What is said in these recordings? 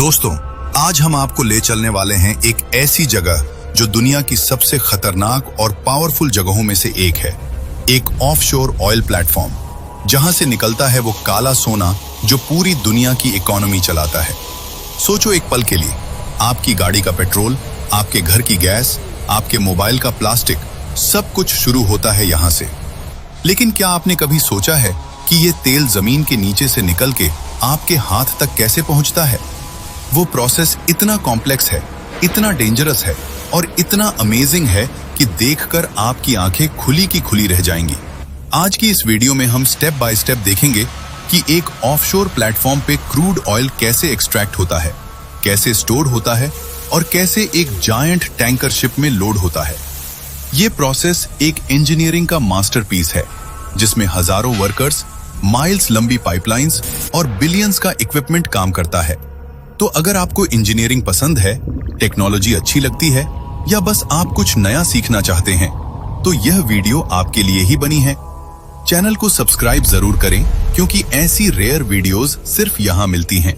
दोस्तों, आज हम आपको ले चलने वाले हैं एक ऐसी जगह जो दुनिया की सबसे खतरनाक और पावरफुल जगहों में से एक है। एक ऑफशोर ऑयल प्लेटफॉर्म, जहां से निकलता है वो काला सोना जो पूरी दुनिया की इकोनॉमी चलाता है। सोचो एक पल के लिए, आपकी गाड़ी का पेट्रोल, आपके घर की गैस, आपके मोबाइल का प्लास्टिक, सब कुछ शुरू होता है यहां से। लेकिन क्या आपने कभी सोचा है कि ये तेल जमीन के नीचे से निकल के आपके हाथ तक कैसे पहुंचता है? वो प्रोसेस इतना कॉम्प्लेक्स है, इतना डेंजरस है और इतना अमेजिंग है कि देखकर आपकी आंखें खुली की खुली रह जाएंगी। आज की इस वीडियो में हम स्टेप बाय स्टेप देखेंगे कि एक ऑफशोर प्लेटफॉर्म पे क्रूड ऑयल कैसे एक्सट्रैक्ट होता है, कैसे स्टोर होता है और कैसे एक जायंट टैंकर शिप में लोड होता है। ये प्रोसेस एक इंजीनियरिंग का मास्टरपीस है, जिसमें हजारों वर्कर्स, माइल्स लंबी पाइपलाइंस और बिलियंस का इक्विपमेंट काम करता है। तो अगर आपको इंजीनियरिंग पसंद है, टेक्नोलॉजी अच्छी लगती है या बस आप कुछ नया सीखना चाहते हैं, तो यह वीडियो आपके लिए ही बनी है। चैनल को सब्सक्राइब जरूर करें, क्योंकि ऐसी रेयर वीडियोस सिर्फ यहाँ मिलती हैं।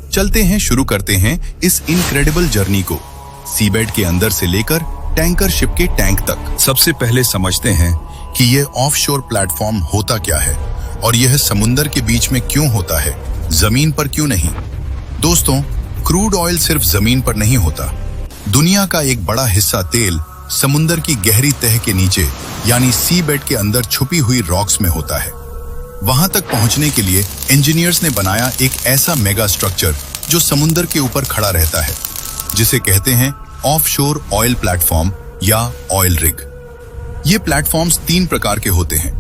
चलते हैं, शुरू करते हैं इस इनक्रेडिबल जर्नी को, सीबेड के अंदर से लेकर टैंकर शिप के टैंक तक। सबसे पहले समझते हैं कि यह ऑफशोर प्लेटफॉर्म होता क्या है और यह समुंदर के बीच में क्यों होता है, जमीन पर क्यों नहीं। दोस्तों, क्रूड ऑयल सिर्फ जमीन पर नहीं होता। दुनिया का एक बड़ा हिस्सा तेल समुंदर की गहरी तह के नीचे यानी सी बेड के अंदर छुपी हुई रॉक्स में होता है। वहां तक पहुंचने के लिए इंजीनियर्स ने बनाया एक ऐसा मेगा स्ट्रक्चर जो समुंदर के ऊपर खड़ा रहता है, जिसे कहते हैं ऑफशोर ऑयल प्लेटफॉर्म या ऑयल रिग। ये प्लेटफॉर्म्स 3 प्रकार के होते हैं।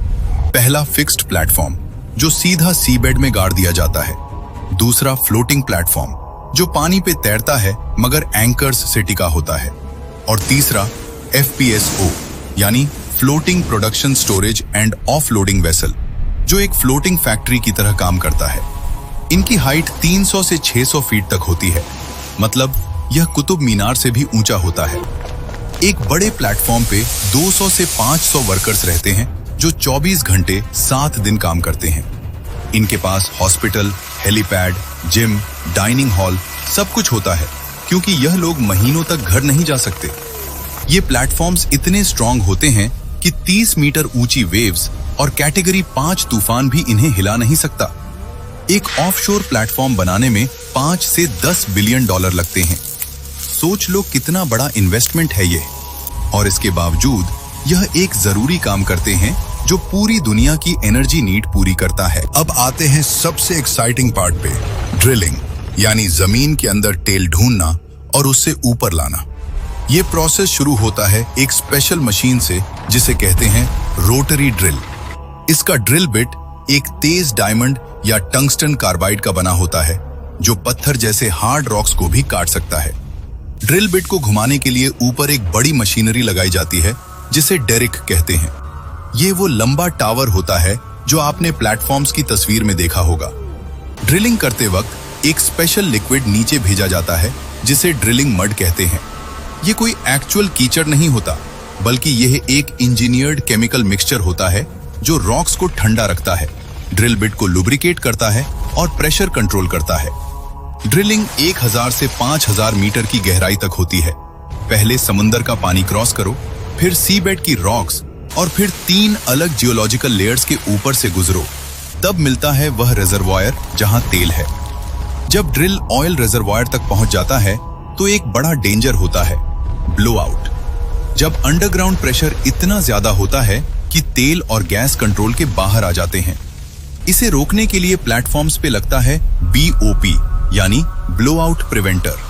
पहला फिक्स्ड प्लेटफॉर्म, जो सीधा सी बेड में गाड़ दिया जाता है। दूसरा फ्लोटिंग प्लेटफॉर्म, जो पानी पे तैरता है मगर एंकर्स से टिका होता है। और तीसरा FPSO यानी floating production storage and offloading vessel, जो एक फ्लोटिंग फैक्ट्री की तरह काम करता है। इनकी हाइट 300 से 600 फीट तक होती है, मतलब यह कुतुब मीनार से भी ऊंचा होता है। एक बड़े प्लेटफॉर्म पे 200 से 500 वर्कर्स रहते हैं, जो 24 घंटे 7 दिन काम करते हैं। इनके पास hospital, helipad, gym, dining hall सब कुछ होता है, क्योंकि यह लोग महीनों तक घर नहीं जा सकते। ये प्लेटफॉर्म्स इतने स्ट्रॉन्ग होते हैं कि 30 मीटर ऊंची वेव्स और कैटेगरी 5 तूफान भी इन्हें हिला नहीं सकता। एक ऑफशोर प्लेटफॉर्म बनाने में 5 से 10 बिलियन डॉलर लगते हैं। सोच लो कितना बड़ा इन्वेस्टमेंट है ये। और इसके बावजूद यह एक जरूरी काम करते हैं जो पूरी दुनिया की एनर्जी नीड पूरी करता है। अब आते हैं सबसे एक्साइटिंग पार्ट पे, ड्रिलिंग यानी जमीन के अंदर तेल ढूंढना और उससे ऊपर लाना। ये प्रोसेस शुरू होता है एक स्पेशल मशीन से, जिसे कहते हैं रोटरी ड्रिल। इसका ड्रिल बिट एक तेज डायमंड या टंगस्टन कार्बाइड का बना होता है, जो पत्थर जैसे हार्ड रॉक्स को भी काट सकता है। ड्रिल बिट को घुमाने के लिए ऊपर एक बड़ी मशीनरी लगाई जाती है, जिसे डेरिक कहते हैं। ये वो लंबा टावर होता है जो आपने प्लेटफॉर्म्स की तस्वीर में देखा होगा। ड्रिलिंग करते वक्त एक स्पेशल लिक्विड नीचे भेजा जाता है, जिसे ड्रिलिंग मड कहते हैं। ये कोई एक्चुअल कीचड़ नहीं होता, बल्कि यह एक इंजीनियर्ड केमिकल मिक्सचर होता है जो रॉक्स को ठंडा रखता है, ड्रिल बिट को लुब्रिकेट करता है और प्रेशर कंट्रोल करता है। ड्रिलिंग 1000 से 5000 मीटर की गहराई तक होती है। पहले समुंदर का पानी क्रॉस करो, फिर सी बेड की रॉक्स और फिर 3 अलग जियोलॉजिकल लेयर्स के ऊपर से गुजरो, तब मिलता है वह रिजर्वायर जहां तेल है। जब ड्रिल ऑयल रिजर्वायर तक पहुंच जाता है तो एक बड़ा डेंजर होता है, ब्लो आउट। जब अंडरग्राउंड प्रेशर इतना ज्यादा होता है कि तेल और गैस कंट्रोल के बाहर आ जाते हैं। इसे रोकने के लिए प्लेटफॉर्म्स पे लगता है BOP यानी ब्लो आउट प्रिवेंटर।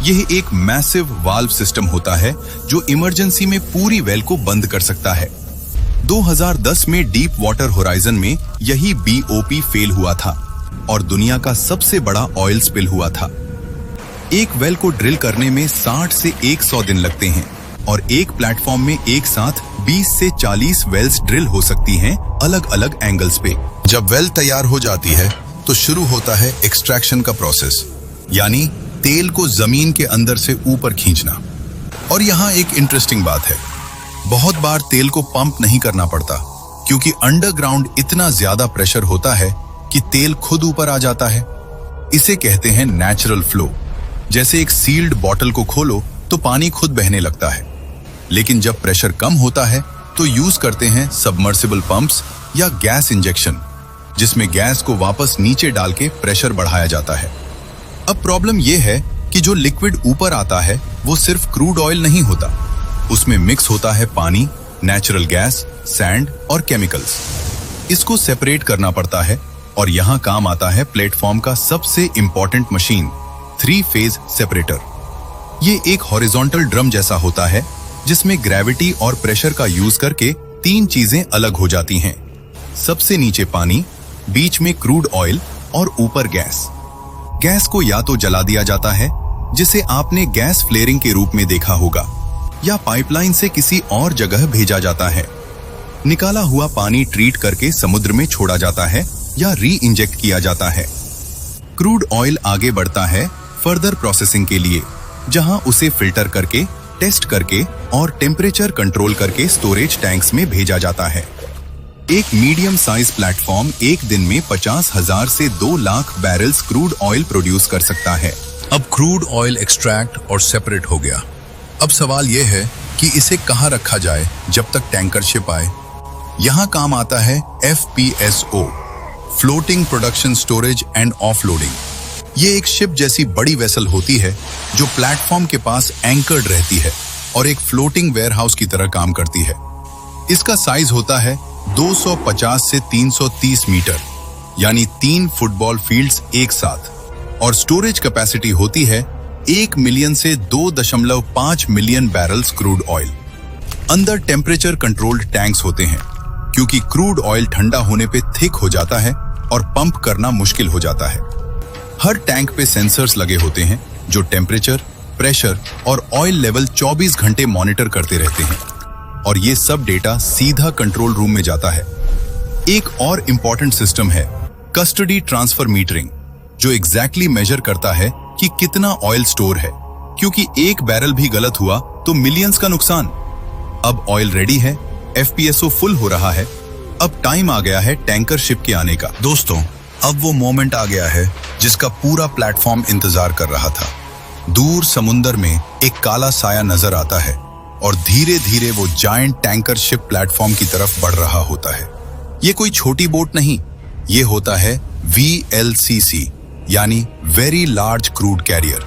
यह एक मैसिव वाल्व सिस्टम होता है जो इमरजेंसी में पूरी वेल को बंद कर सकता है। 2010 में डीप वाटर होराइजन में यही BOP फेल हुआ था और दुनिया का सबसे बड़ा ऑयल स्पिल हुआ था। एक वेल को ड्रिल करने में 60 से 100 दिन लगते हैं और एक प्लेटफॉर्म में एक साथ 20 से 40 वेल्स ड्रिल हो सकती हैं, अलग अलग एंगल्स पे। जब वेल तैयार हो जाती है तो शुरू होता है एक्सट्रैक्शन का प्रोसेस, यानी तेल को जमीन के अंदर से ऊपर खींचना। और यहाँ एक इंटरेस्टिंग बात है, बहुत बार तेल को पंप नहीं करना पड़ता, क्योंकि अंडरग्राउंड इतना ज्यादा प्रेशर होता है कि तेल खुद ऊपर आ जाता है। इसे कहते हैं नेचुरल फ्लो। जैसे एक सील्ड बॉटल को खोलो तो पानी खुद बहने लगता है। लेकिन जब प्रेशर कम होता है तो यूज करते हैं सबमर्सिबल पंप्स या गैस इंजेक्शन, जिसमें गैस को वापस नीचे डाल के प्रेशर बढ़ाया जाता है। अब प्रॉब्लम यह है कि जो लिक्विड ऊपर आता है वो सिर्फ क्रूड ऑयल नहीं होता, उसमें मिक्स होता है पानी, नेचुरल गैस, सैंड और केमिकल्स। इसको सेपरेट करना पड़ता है और यहाँ काम आता है प्लेटफॉर्म का सबसे इंपॉर्टेंट मशीन, 3-फेज सेपरेटर। ये एक हॉरिजॉन्टल ड्रम जैसा होता है जिसमें ग्रेविटी और प्रेशर का यूज करके 3 चीजें अलग हो जाती हैं। सबसे नीचे पानी, बीच में क्रूड ऑयल और ऊपर गैस। गैस को या तो जला दिया जाता है, जिसे आपने गैस फ्लेयरिंग के रूप में देखा होगा, या पाइपलाइन से किसी और जगह भेजा जाता है। निकाला हुआ पानी ट्रीट करके समुद्र में छोड़ा जाता है या री इंजेक्ट किया जाता है। क्रूड ऑयल आगे बढ़ता है फर्दर प्रोसेसिंग के लिए, जहां उसे फिल्टर करके, टेस्ट करके और टेम्परेचर कंट्रोल करके स्टोरेज टैंक्स में भेजा जाता है। एक मीडियम साइज प्लेटफॉर्म एक दिन में 50,000 से 2 lakh barrels crude oil produce कर सकता है। अब क्रूड ऑयल एक्सट्रैक्ट और सेपरेट हो गया। अब सवाल यह है कि इसे कहां रखा जाए जब तक टैंकर शिप आए। यहां काम आता है FPSO, floating production storage and offloading. ये एक शिप जैसी बड़ी वेसल होती है जो प्लेटफॉर्म के पास एंकर्ड रहती है और एक फ्लोटिंग वेयरहाउस की तरह काम करती है। इसका साइज होता है 250 से 330 मीटर, यानी 3 फुटबॉल फील्ड्स एक साथ, और स्टोरेज कैपेसिटी होती है 1 मिलियन से 2.5 मिलियन बैरल्स क्रूड ऑयल। अंदर टेम्परेचर कंट्रोल्ड टैंक्स होते हैं, क्योंकि क्रूड ऑयल ठंडा होने पे थिक हो जाता है और पंप करना मुश्किल हो जाता है। हर टैंक पे सेंसर्स लगे होते हैं जो टेम्परेचर, प्रेशर और ऑयल लेवल 24 घंटे मॉनिटर करते रहते हैं, और ये सब डेटा सीधा कंट्रोल रूम में जाता है। एक और इंपॉर्टेंट सिस्टम है कस्टडी ट्रांसफर मीटरिंग, जो एग्जैक्टली मेजर करता है कि कितना ऑयल स्टोर है, क्योंकि एक बैरल भी गलत हुआ तो मिलियंस का नुकसान। अब ऑयल रेडी है, FPSO फुल हो रहा है, अब टाइम आ गया है टैंकर शिप के आने का। दोस्तों, अब वो मोमेंट आ गया है जिसका पूरा प्लेटफॉर्म इंतजार कर रहा था। दूर समुंदर में एक काला साया नजर आता है और धीरे धीरे वो जायंट टैंकर शिप प्लेटफॉर्म की तरफ बढ़ रहा होता है। ये कोई छोटी बोट नहीं, ये होता है VLCC, यानी very large crude carrier.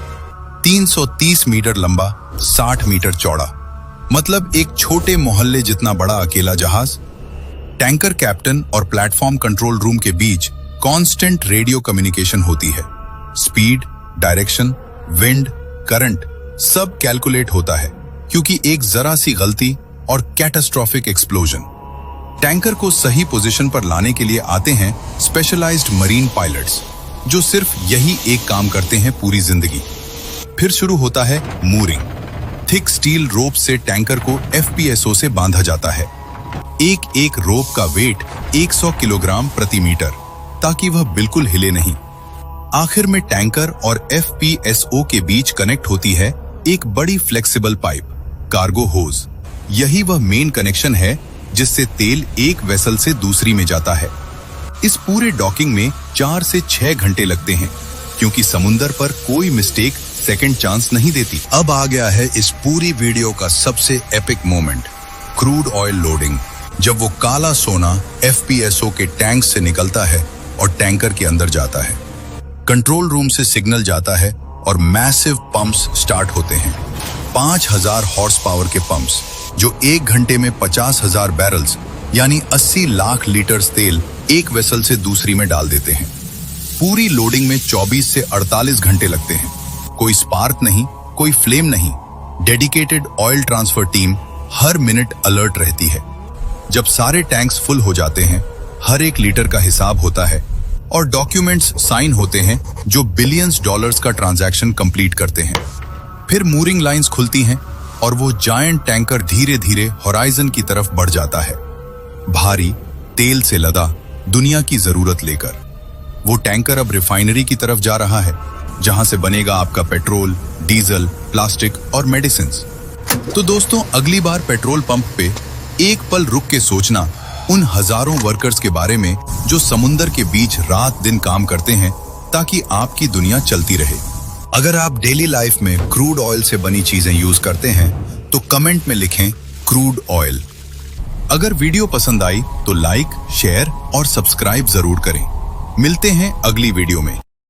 330 meter लंबा, 60 मीटर चौड़ा, मतलब एक छोटे मोहल्ले जितना बड़ा अकेला जहाज। टैंकर कैप्टन और प्लेटफॉर्म कंट्रोल रूम के बीच कांस्टेंट रेडियो कम्युनिकेशन होती है। स्पीड, डायरेक्शन, विंड, करंट सब कैलकुलेट होता है, क्योंकि एक जरा सी गलती और कैटास्ट्रोफिक एक्सप्लोजन। टैंकर को सही पोजीशन पर लाने के लिए आते हैं स्पेशलाइज्ड मरीन पायलट्स, जो सिर्फ यही एक काम करते हैं पूरी जिंदगी। फिर शुरू होता है मूरिंग। थिक स्टील रोप से टैंकर को FPSO से बांधा जाता है। एक एक रोप का वेट 100 किलोग्राम प्रति मीटर, ताकि वह बिल्कुल हिले नहीं। आखिर में टैंकर और FPSO के बीच कनेक्ट होती है एक बड़ी फ्लेक्सिबल पाइप, कार्गो होज। यही वह मेन कनेक्शन है जिससे तेल एक वेसल से दूसरी में जाता है। इस पूरे डॉकिंग में 4 से 6 घंटे लगते हैं, क्योंकि समुंदर पर कोई मिस्टेक सेकंड चांस नहीं देती। अब आ गया है इस पूरी वीडियो का सबसे epic moment, crude oil loading. जब वो काला सोना FPSO के टैंक से निकलता है और टैंकर के अंदर जाता है, कंट्रोल रूम से सिग्नल जाता है और मैसिव पंप्स स्टार्ट होते हैं। 5000 हॉर्स पावर के पंप्स, जो 1 घंटे में 50,000 बैरल्स यानी 80 लाख लीटर तेल एक वेसल से दूसरी में डाल देते हैं। पूरी लोडिंग में 24 से 48 घंटे लगते हैं। कोई स्पार्क नहीं, कोई फ्लेम नहीं। डेडिकेटेड ऑयल ट्रांसफर टीम हर मिनट अलर्ट रहती है। जब सारे टैंक्स फुल हो जाते हैं, हर एक लीटर का हिसाब होता है और डॉक्यूमेंट्स साइन होते हैं जो बिलियंस डॉलर्स का ट्रांजैक्शन कंप्लीट करते हैं। फिर मूरिंग लाइंस खुलती हैं और वो जायंट टैंकर धीरे धीरे होराइजन की तरफ बढ़ जाता है, भारी, तेल से लदा, दुनिया की जरूरत लेकर। वो टैंकर अब रिफाइनरी की तरफ जा रहा है, जहां से बनेगा आपका पेट्रोल, डीजल, प्लास्टिक और मेडिसिन्स। तो दोस्तों, अगली बार पेट्रोल पंप पे एक पल रुक के सोचना उन हजारों वर्कर्स के बारे में जो समुंदर के बीच रात दिन काम करते हैं ताकि आपकी दुनिया चलती रहे। अगर आप डेली लाइफ में क्रूड ऑयल से बनी चीजें यूज करते हैं तो कमेंट में लिखें क्रूड ऑयल। अगर वीडियो पसंद आई तो लाइक, शेयर और सब्सक्राइब जरूर करें। मिलते हैं अगली वीडियो में।